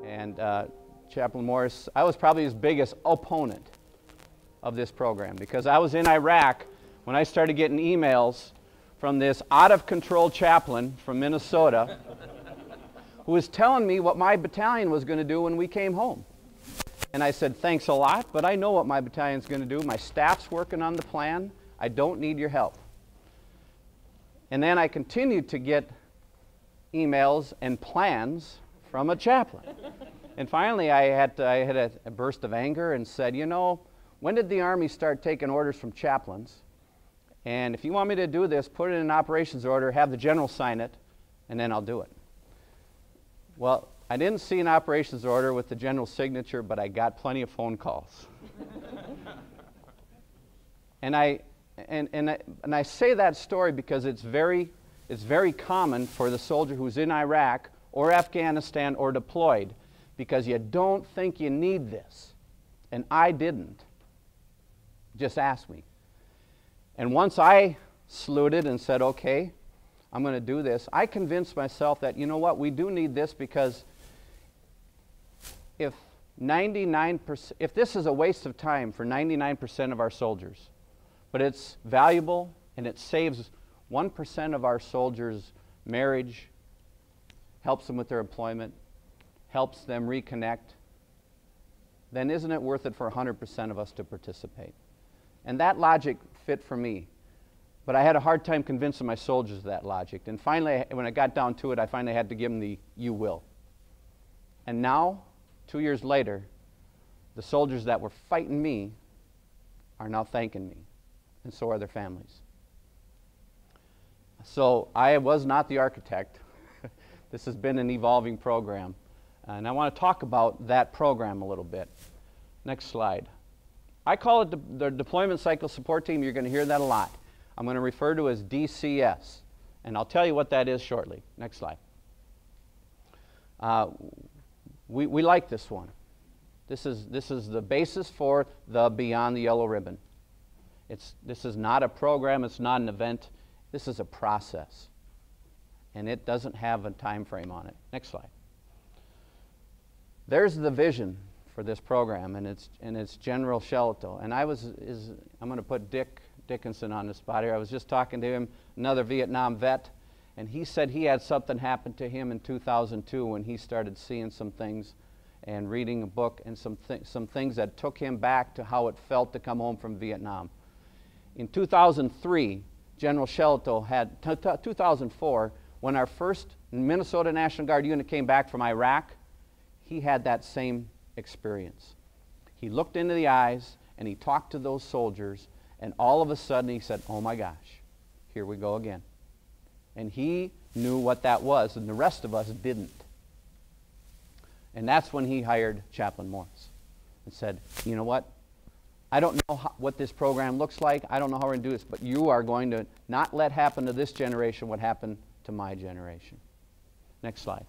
And Chaplain Morris, I was probably his biggest opponent of this program, because I was in Iraq when I started getting emails from this out-of-control chaplain from Minnesota who was telling me what my battalion was going to do when we came home. And I said, thanks a lot, but I know what my battalion's going to do. My staff's working on the plan. I don't need your help. And then I continued to get emails and plans from a chaplain. And finally I had a burst of anger and said, you know, when did the Army start taking orders from chaplains? And if you want me to do this, put it in an operations order, have the general sign it, and then I'll do it. Well, I didn't see an operations order with the general's signature, but I got plenty of phone calls. And I say that story because it's very common for the soldier who's in Iraq or Afghanistan or deployed, because you don't think you need this. And I didn't. Just ask me. And once I saluted and said, okay, I'm going to do this, I convinced myself that, you know what, we do need this, because if this is a waste of time for 99% of our soldiers, but it's valuable and it saves 1% of our soldiers' marriage, helps them with their employment, helps them reconnect, then isn't it worth it for 100% of us to participate? And that logic fit for me. But I had a hard time convincing my soldiers of that logic. And finally, when I got down to it, I finally had to give them the "you will." And now, 2 years later, the soldiers that were fighting me are now thanking me, and so are their families. So I was not the architect. This has been an evolving program. And I want to talk about that program a little bit. Next slide. I call it the Deployment Cycle Support Team. You're going to hear that a lot. I'm going to refer to it as DCS. And I'll tell you what that is shortly. Next slide. We like this one. This is the basis for the Beyond the Yellow Ribbon. This is not a program. It's not an event. This is a process. And it doesn't have a time frame on it. Next slide. There's the vision for this program, and it's General Shelto. And I'm going to put Dick Dickinson on the spot here. I was just talking to him, another Vietnam vet, and he said he had something happen to him in 2002 when he started seeing some things and reading a book and some things that took him back to how it felt to come home from Vietnam. In 2003, General Shelto had, 2004, when our first Minnesota National Guard unit came back from Iraq, he had that same experience. He looked into the eyes and he talked to those soldiers, and all of a sudden he said, oh my gosh, here we go again. And he knew what that was, and the rest of us didn't. And that's when he hired Chaplain Morris and said, you know what, I don't know what this program looks like, I don't know how we're going to do this, but you are going to not let happen to this generation what happened to my generation. Next slide.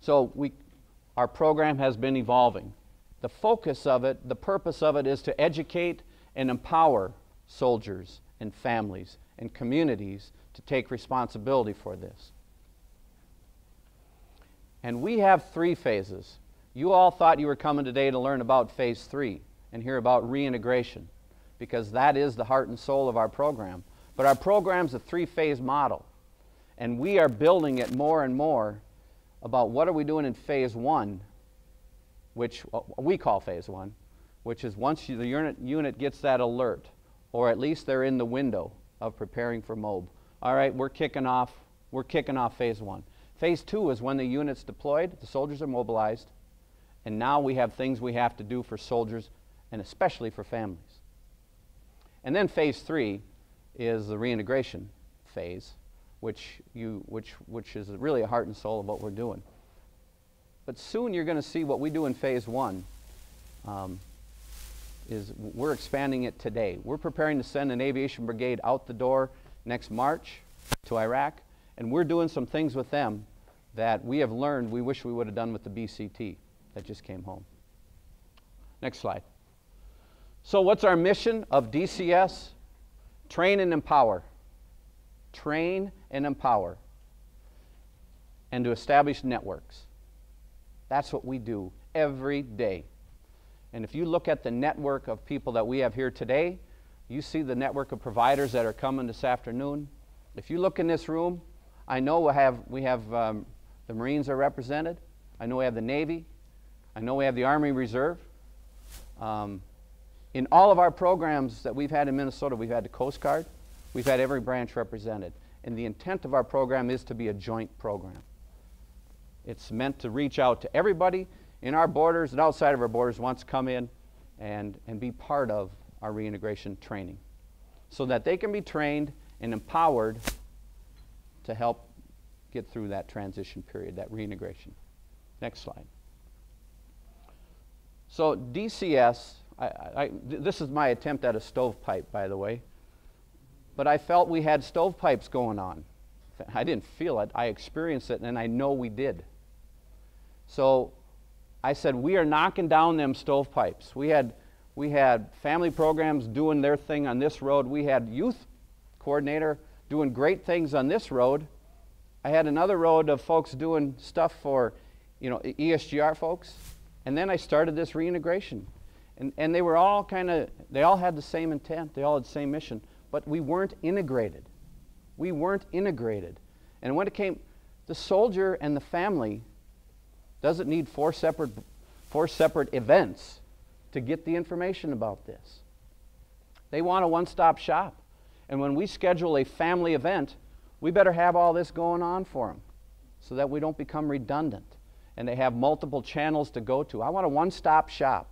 So our program has been evolving. The focus of it, the purpose of it, is to educate and empower soldiers and families and communities to take responsibility for this. And we have 3 phases. You all thought you were coming today to learn about phase 3 and hear about reintegration, because that is the heart and soul of our program. But our program's a 3-phase model, and we are building it more and more about what are we doing in phase 1, which we call phase 1, which is once the unit gets that alert, or at least they're in the window of preparing for MOB. All right, we're kicking off phase 1. Phase 2 is when the unit's deployed, the soldiers are mobilized, and now we have things we have to do for soldiers and especially for families. And then phase 3 is the reintegration phase, which is really a heart and soul of what we're doing. But soon you're going to see what we do in phase 1 is we're expanding it today. We're preparing to send an aviation brigade out the door next March to Iraq, and we're doing some things with them that we have learned we wish we would have done with the BCT that just came home. Next slide. So what's our mission of DCS? Train and empower. Train and empower. And to establish networks. That's what we do every day. And if you look at the network of people that we have here today, you see the network of providers that are coming this afternoon. If you look in this room, I know we have the Marines are represented. I know we have the Navy. I know we have the Army Reserve. In all of our programs that we've had in Minnesota, we've had the Coast Guard. We've had every branch represented. And the intent of our program is to be a joint program. It's meant to reach out to everybody in our borders and outside of our borders wants to come in and be part of our reintegration training so that they can be trained and empowered to help get through that transition period, that reintegration. Next slide. So DCS, this is my attempt at a stovepipe, by the way, but I felt we had stovepipes going on. I didn't feel it, I experienced it, and I know we did. So I said, we are knocking down them stovepipes. We had family programs doing their thing on this road. We had youth coordinator doing great things on this road. I had another road of folks doing stuff for, ESGR folks. And then I started this reintegration. And they were all they all had the same intent. They all had the same mission. But we weren't integrated. We weren't integrated. And when it came, the soldier and the family doesn't need four separate events to get the information about this. They want a one-stop shop. And when we schedule a family event, we better have all this going on for them so that we don't become redundant and they have multiple channels to go to. I want a one-stop shop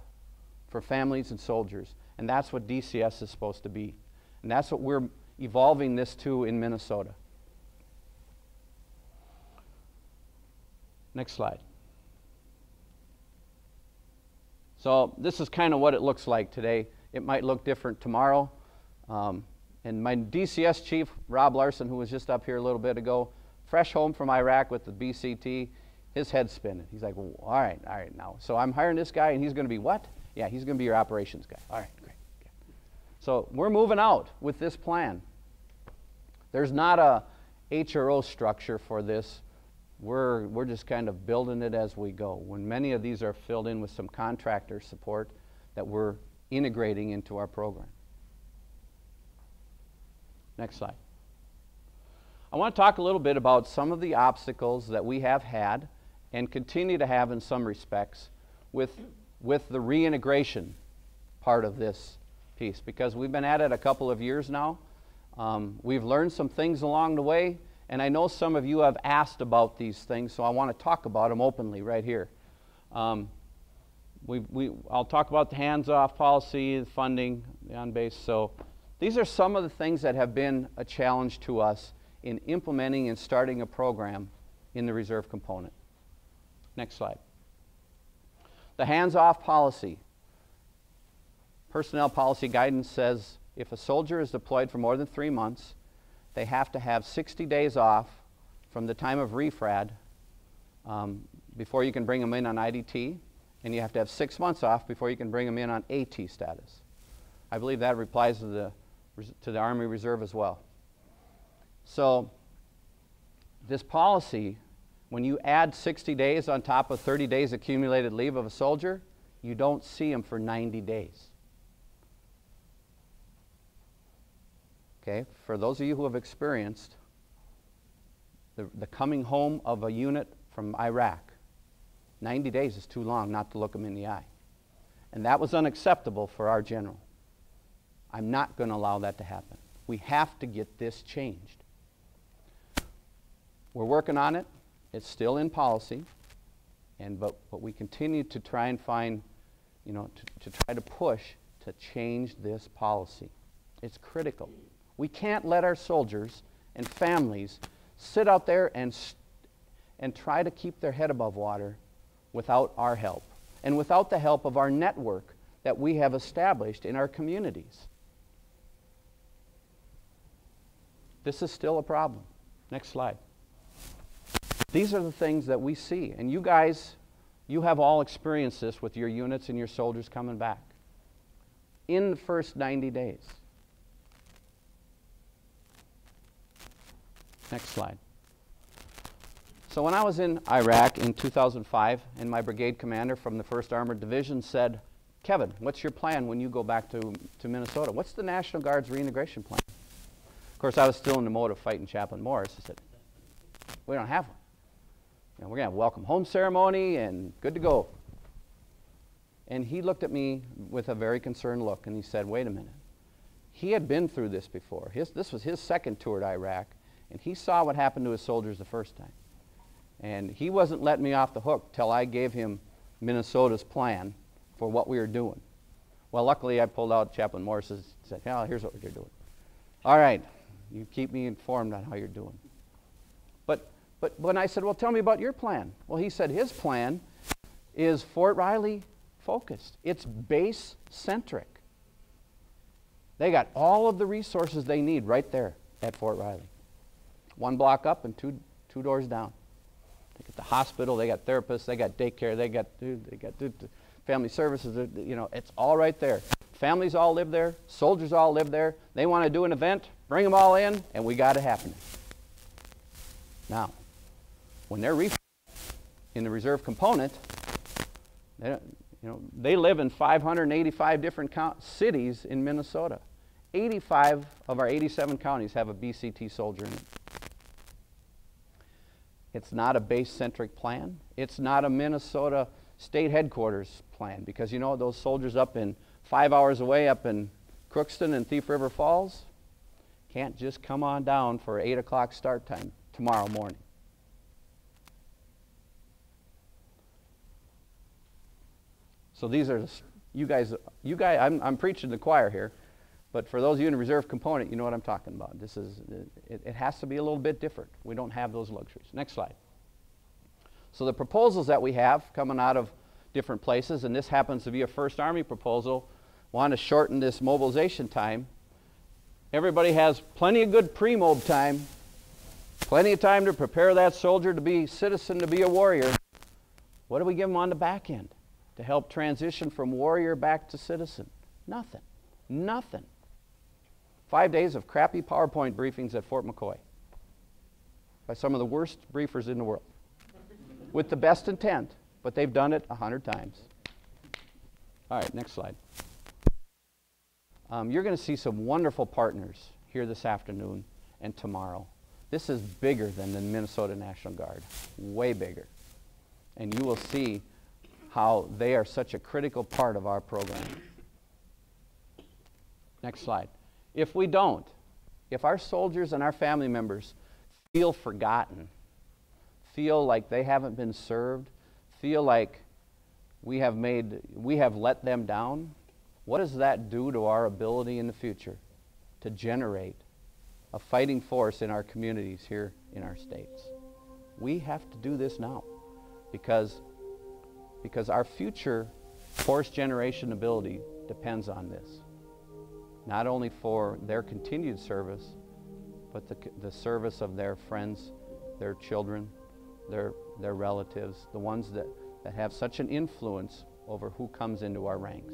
for families and soldiers, and that's what DCS is supposed to be. And that's what we're evolving this to in Minnesota. Next slide. So this is kind of what it looks like today. It might look different tomorrow. And my DCS chief, Rob Larson, who was just up here a little bit ago, fresh home from Iraq with the BCT, his head's spinning. He's like, well, all right now. So I'm hiring this guy, and he's going to be what? Yeah, he's going to be your operations guy. All right, great. Okay. So we're moving out with this plan. There's not a HRO structure for this. We're just kind of building it as we go. When many of these are filled in with some contractor support that we're integrating into our program. Next slide. I want to talk a little bit about some of the obstacles that we have had and continue to have in some respects with the reintegration part of this piece, because we've been at it a couple of years now. We've learned some things along the way, and I know some of you have asked about these things, so I want to talk about them openly right here. I'll talk about the hands-off policy, the funding, the on-base. So these are some of the things that have been a challenge to us in implementing and starting a program in the reserve component. Next slide. The hands-off policy. Personnel policy guidance says if a soldier is deployed for more than 3 months, they have to have 60 days off from the time of refrad before you can bring them in on IDT, and you have to have 6 months off before you can bring them in on AT status. I believe that applies to the Army Reserve as well. So this policy, when you add 60 days on top of 30 days accumulated leave of a soldier, you don't see him for 90 days. Okay, for those of you who have experienced the coming home of a unit from Iraq, 90 days is too long not to look them in the eye. And that was unacceptable for our general. I'm not going to allow that to happen. We have to get this changed. We're working on it. It's still in policy, but we continue to try and find, to try to push to change this policy. It's critical. We can't let our soldiers and families sit out there and try to keep their head above water without our help and without the help of our network that we have established in our communities. This is still a problem. Next slide. These are the things that we see. And you guys, you have all experienced this with your units and your soldiers coming back in the first 90 days. Next slide. So when I was in Iraq in 2005, and my brigade commander from the 1st Armored Division said, Kevin, what's your plan when you go back to Minnesota? What's the National Guard's reintegration plan? Of course, I was still in the mode of fighting Chaplain Morris. I said, we don't have one. You know, we're going to have a welcome home ceremony and good to go. And he looked at me with a very concerned look, and he said, wait a minute. He had been through this before. This was his second tour to Iraq, and he saw what happened to his soldiers the first time. And he wasn't letting me off the hook till I gave him Minnesota's plan for what we were doing. Well, luckily I pulled out Chaplain Morris's and said, oh, here's what you're doing. All right, you keep me informed on how you're doing. But when I said, well, tell me about your plan. Well, he said his plan is Fort Riley focused. It's base centric. They got all of the resources they need right there at Fort Riley. 1 block up and two doors down. They got the hospital, they got therapists, they got daycare, they got family services, you know, it's all right there. Families all live there, soldiers all live there. They want to do an event, bring them all in, and we got it happening. Now, when they're in the reserve component, they live in 585 different cities in Minnesota. 85 of our 87 counties have a BCT soldier in it. It's not a base-centric plan. It's not a Minnesota state headquarters plan, because you know those soldiers up in 5 hours away up in Crookston and Thief River Falls can't just come on down for 8 o'clock start time tomorrow morning. So these are, you guys, I'm preaching to the choir here, but for those of you in the reserve component, you know what I'm talking about. This is, it has to be a little bit different. We don't have those luxuries. Next slide. So the proposals that we have coming out of different places, and this happens to be a 1st Army proposal, want to shorten this mobilization time. Everybody has plenty of good pre-mob time, plenty of time to prepare that soldier to be a citizen, to be a warrior. What do we give them on the back end to help transition from warrior back to citizen? Nothing. Nothing. 5 days of crappy PowerPoint briefings at Fort McCoy by some of the worst briefers in the world with the best intent, but they've done it 100 times. All right, next slide. You're going to see some wonderful partners here this afternoon and tomorrow. This is bigger than the Minnesota National Guard, way bigger. And you will see how they are such a critical part of our program. Next slide. If we don't, if our soldiers and our family members feel forgotten, feel like they haven't been served, feel like we have let them down, what does that do to our ability in the future to generate a fighting force in our communities here in our states? We have to do this now because our future force generation ability depends on this. Not only for their continued service, but the service of their friends, their children, their relatives, the ones that have such an influence over who comes into our ranks.